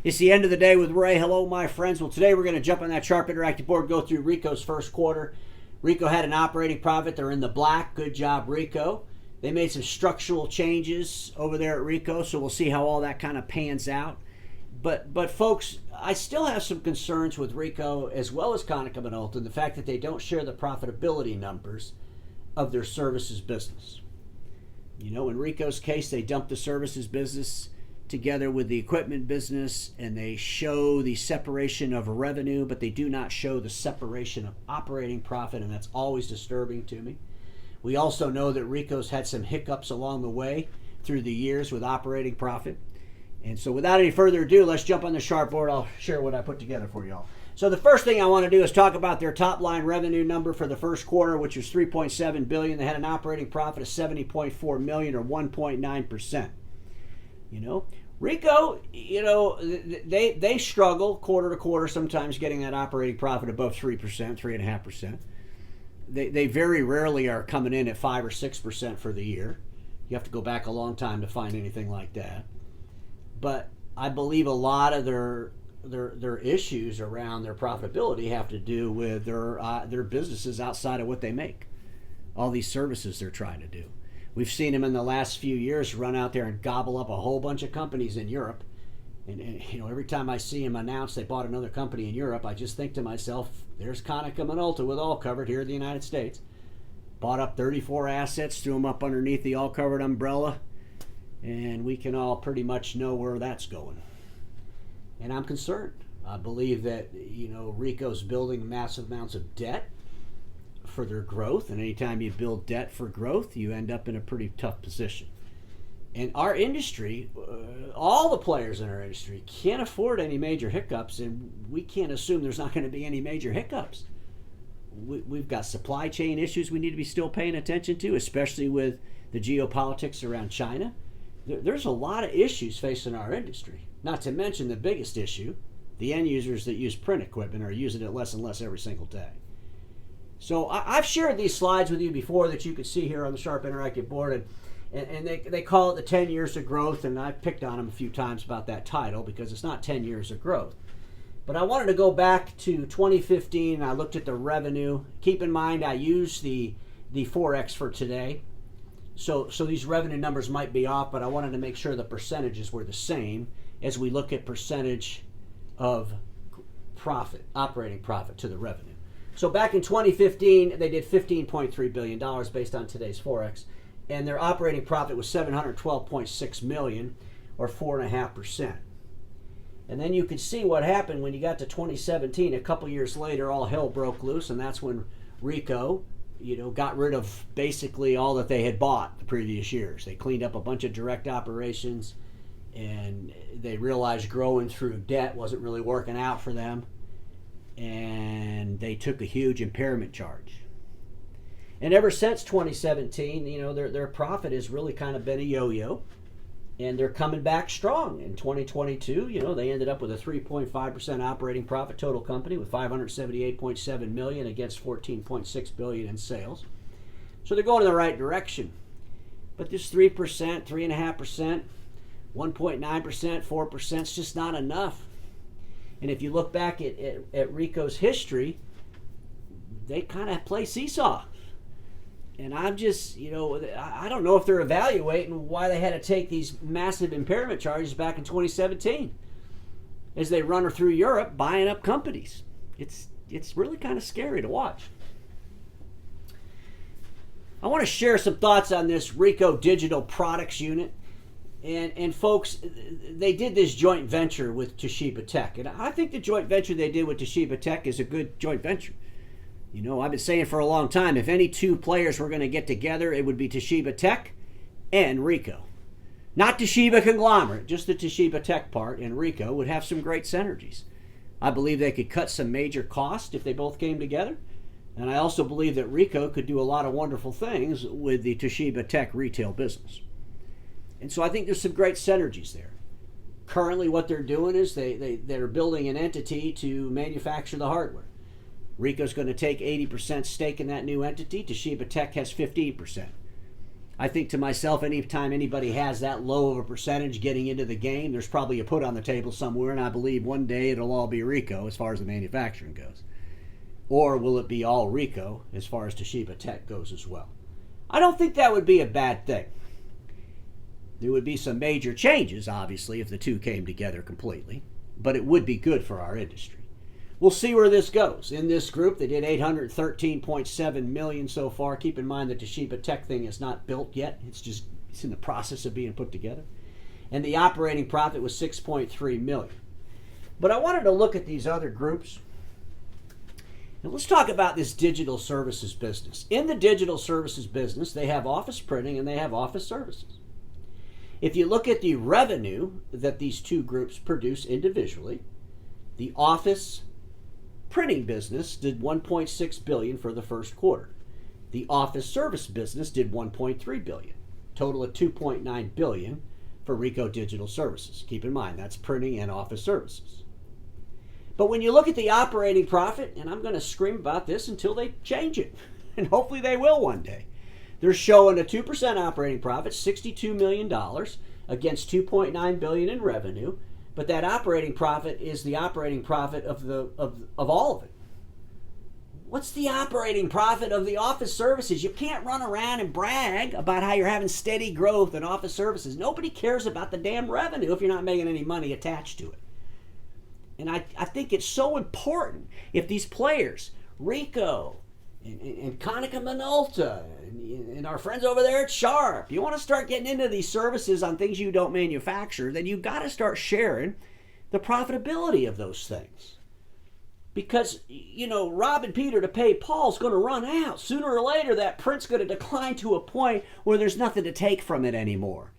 It's the end of the day with Ray. Hello, my friends. Well, today we're going to jump on that Sharp Interactive board, go through Ricoh's first quarter. Ricoh had an operating profit. They're in the black. Good job, Ricoh. They made some structural changes over there at Ricoh, so we'll see how all that kind of pans out. But folks, I still have some concerns with Ricoh as well as Konica Minolta, the fact that they don't share the profitability numbers of their services business. You know, in Ricoh's case, they dumped the services business together with the equipment business, and they show the separation of revenue, but they do not show the separation of operating profit, and that's always disturbing to me. We also know that Ricoh's had some hiccups along the way through the years with operating profit. And so without any further ado, let's jump on the Sharp board. I'll share what I put together for y'all. So the first thing I want to do is talk about their top line revenue number for the first quarter, which was $3.7 billion. They had an operating profit of $70.4 million, or 1.9%. You know, Ricoh, you know, they struggle quarter to quarter sometimes getting that operating profit above 3%, 3.5%. They very rarely are coming in at 5 or 6% for the year. You have to go back a long time to find anything like that. But I believe a lot of their issues around their profitability have to do with their businesses outside of what they make. All these services they're trying to do. We've seen them in the last few years run out there and gobble up a whole bunch of companies in Europe. And you know, every time I see them announce they bought another company in Europe, I just think to myself, there's Konica Minolta with All Covered here in the United States. Bought up 34 assets, threw them up underneath the All Covered umbrella, and we can all pretty much know where that's going. And I'm concerned. I believe that, you know, Ricoh's building massive amounts of debt for their growth, and anytime you build debt for growth, you end up in a pretty tough position. And our industry, all the players in our industry can't afford any major hiccups, and we can't assume there's not going to be any major hiccups. We've got supply chain issues we need to be still paying attention to, especially with the geopolitics around China. There's a lot of issues facing our industry, not to mention the biggest issue, the end users that use print equipment are using it less and less every single day. So I've shared these slides with you before that you can see here on the Sharp Interactive board, and they call it the 10 years of growth, and I've picked on them a few times about that title because it's not 10 years of growth. But I wanted to go back to 2015, and I looked at the revenue. Keep in mind I used the Forex for today. So these revenue numbers might be off, but I wanted to make sure the percentages were the same as we look at percentage of profit, operating profit to the revenue. So back in 2015, they did $15.3 billion based on today's Forex, and their operating profit was $712.6 million, or 4.5%. And then you could see what happened when you got to 2017. A couple years later, all hell broke loose, and that's when Ricoh, you know, got rid of basically all that they had bought the previous years. They cleaned up a bunch of direct operations, and they realized growing through debt wasn't really working out for them, and they took a huge impairment charge. And ever since 2017, you know, their profit has really kind of been a yo-yo, and they're coming back strong. In 2022, you know, they ended up with a 3.5% operating profit total company with $578.7 million against $14.6 billion in sales. So they're going in the right direction. But this 3%, 3.5%, 1.9%, 4% is just not enough. And if you look back at Ricoh's history, they kind of play seesaw. And I'm just, you know, I don't know if they're evaluating why they had to take these massive impairment charges back in 2017 as they run through Europe buying up companies. It's really kind of scary to watch. I want to share some thoughts on this Ricoh Digital Products Unit. And folks, they did this joint venture with Toshiba Tech. And I think the joint venture they did with Toshiba Tech is a good joint venture. You know, I've been saying for a long time, if any two players were going to get together, it would be Toshiba Tech and Ricoh. Not Toshiba conglomerate, just the Toshiba Tech part, and Ricoh would have some great synergies. I believe they could cut some major costs if they both came together. And I also believe that Ricoh could do a lot of wonderful things with the Toshiba Tech retail business. And so I think there's some great synergies there. Currently what they're doing is they're building an entity to manufacture the hardware. Ricoh's going to take 80% stake in that new entity. Toshiba Tech has 15%. I think to myself, anytime anybody has that low of a percentage getting into the game, there's probably a put on the table somewhere, and I believe one day it'll all be Ricoh as far as the manufacturing goes. Or will it be all Ricoh as far as Toshiba Tech goes as well? I don't think that would be a bad thing. There would be some major changes, obviously, if the two came together completely, but it would be good for our industry. We'll see where this goes. In this group, they did $813.7 million so far. Keep in mind the Toshiba Tech thing is not built yet. It's in the process of being put together. And the operating profit was $6.3 million. But I wanted to look at these other groups. And let's talk about this digital services business. In the digital services business, they have office printing and they have office services. If you look at the revenue that these two groups produce individually, the office printing business did $1.6 billion for the first quarter. The office service business did $1.3 billion. Total of $2.9 billion for Ricoh Digital Services. Keep in mind, that's printing and office services. But when you look at the operating profit, and I'm going to scream about this until they change it, and hopefully they will one day. They're showing a 2% operating profit, $62 million against $2.9 billion in revenue. But that operating profit is the operating profit of all of it. What's the operating profit of the office services? You can't run around and brag about how you're having steady growth in office services. Nobody cares about the damn revenue if you're not making any money attached to it. And I think it's so important if these players, Ricoh and Konica Minolta and our friends over there at Sharp, you want to start getting into these services on things you don't manufacture, then you've got to start sharing the profitability of those things. Because, robbing Peter to pay Paul's going to run out. Sooner or later, that print's going to decline to a point where there's nothing to take from it anymore.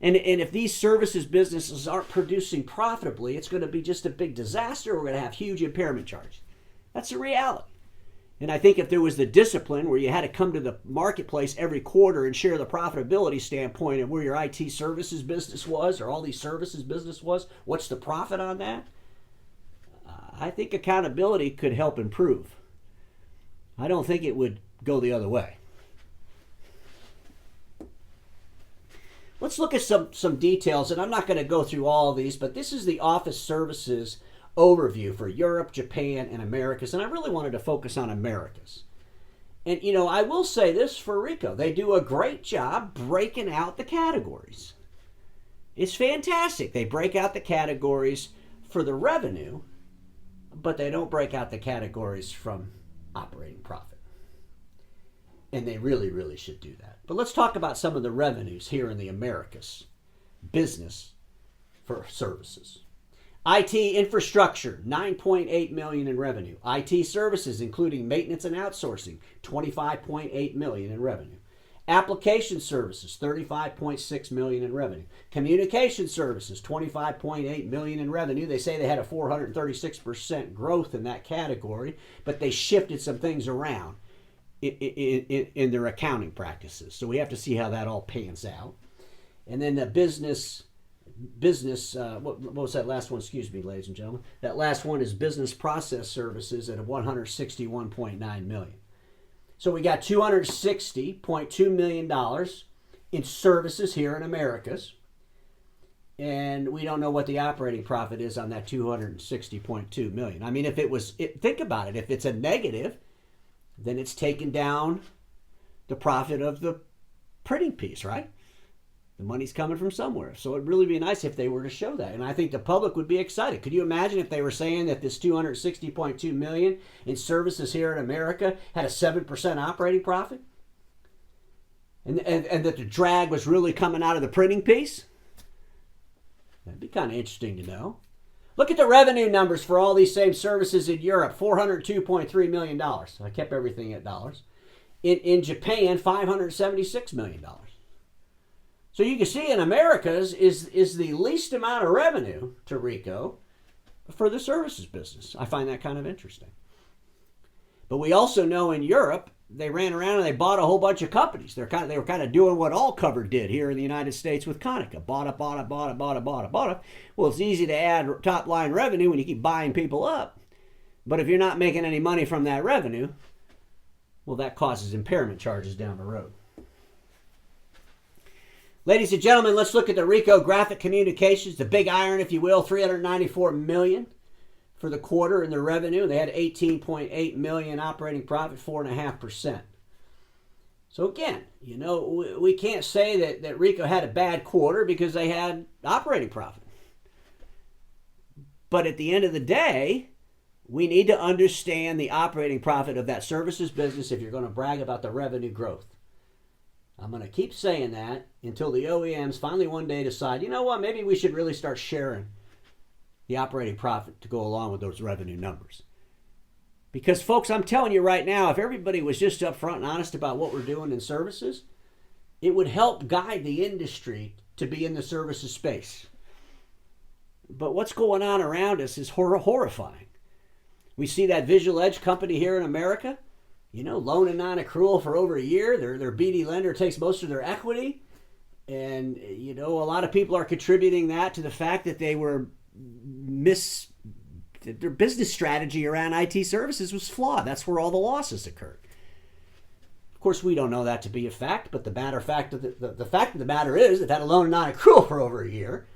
And if these services businesses aren't producing profitably, it's going to be just a big disaster. We're going to have huge impairment charges. That's the reality. And I think if there was the discipline where you had to come to the marketplace every quarter and share the profitability standpoint of where your IT services business was or all these services business was, what's the profit on that? I think accountability could help improve. I don't think it would go the other way. Let's look at some details, and I'm not going to go through all of these, but this is the office services overview for Europe, Japan, and Americas, and I really wanted to focus on Americas. And, I will say this for Ricoh. They do a great job breaking out the categories. It's fantastic. They break out the categories for the revenue, but they don't break out the categories from operating profit. And they really, really should do that. But let's talk about some of the revenues here in the Americas. Business for services. IT infrastructure, $9.8 million in revenue. IT services, including maintenance and outsourcing, $25.8 million in revenue. Application services, $35.6 million in revenue. Communication services, $25.8 million in revenue. They say they had a 436% growth in that category, but they shifted some things around in their accounting practices. So we have to see how that all pans out. And then the business, what was that last one? Excuse me, ladies and gentlemen. That last one is business process services at $161.9 million. So we got $260.2 million in services here in Americas. And we don't know what the operating profit is on that $260.2 million. I mean, think about it. If it's a negative, then it's taken down the profit of the printing piece, right? The money's coming from somewhere. So it'd really be nice if they were to show that. And I think the public would be excited. Could you imagine if they were saying that this $260.2 million in services here in America had a 7% operating profit? And that the drag was really coming out of the printing piece? That'd be kind of interesting to know. Look at the revenue numbers for all these same services in Europe. $402.3 million. I kept everything at dollars. In Japan, $576 million. So you can see in Americas is the least amount of revenue to Ricoh for the services business. I find that kind of interesting. But we also know in Europe, they ran around and they bought a whole bunch of companies. They were kind of doing what Allcover did here in the United States with Konica. Bought it. Well, it's easy to add top line revenue when you keep buying people up. But if you're not making any money from that revenue, well, that causes impairment charges down the road. Ladies and gentlemen, let's look at the Ricoh Graphic Communications, the big iron, if you will, $394 million for the quarter in their revenue. They had $18.8 million operating profit, 4.5%. So again, you know, we can't say that Ricoh had a bad quarter because they had operating profit. But at the end of the day, we need to understand the operating profit of that services business if you're going to brag about the revenue growth. I'm going to keep saying that until the OEMs finally one day decide, you know what, maybe we should really start sharing the operating profit to go along with those revenue numbers. Because, folks, I'm telling you right now, if everybody was just upfront and honest about what we're doing in services, it would help guide the industry to be in the services space. But what's going on around us is horrifying. We see that Visual Edge company here in America, you know, loan and non-accrual for over a year. Their BD lender takes most of their equity. And, you know, a lot of people are contributing that to the fact that they were their business strategy around IT services was flawed. That's where all the losses occurred. Of course, we don't know that to be a fact, but the fact of the matter is they've had a loan and non-accrual for over a year,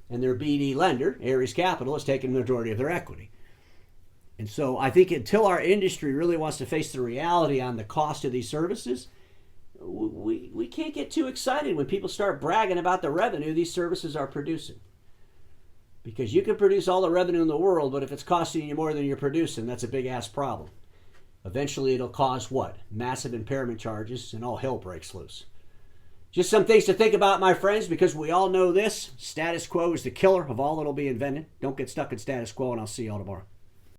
and their BD lender, Ares Capital, has taken the majority of their equity. And so I think until our industry really wants to face the reality on the cost of these services, we can't get too excited when people start bragging about the revenue these services are producing. Because you can produce all the revenue in the world, but if it's costing you more than you're producing, that's a big-ass problem. Eventually it'll cause what? Massive impairment charges, and all hell breaks loose. Just some things to think about, my friends, because we all know this. Status quo is the killer of all that'll be invented. Don't get stuck in status quo, and I'll see you all tomorrow.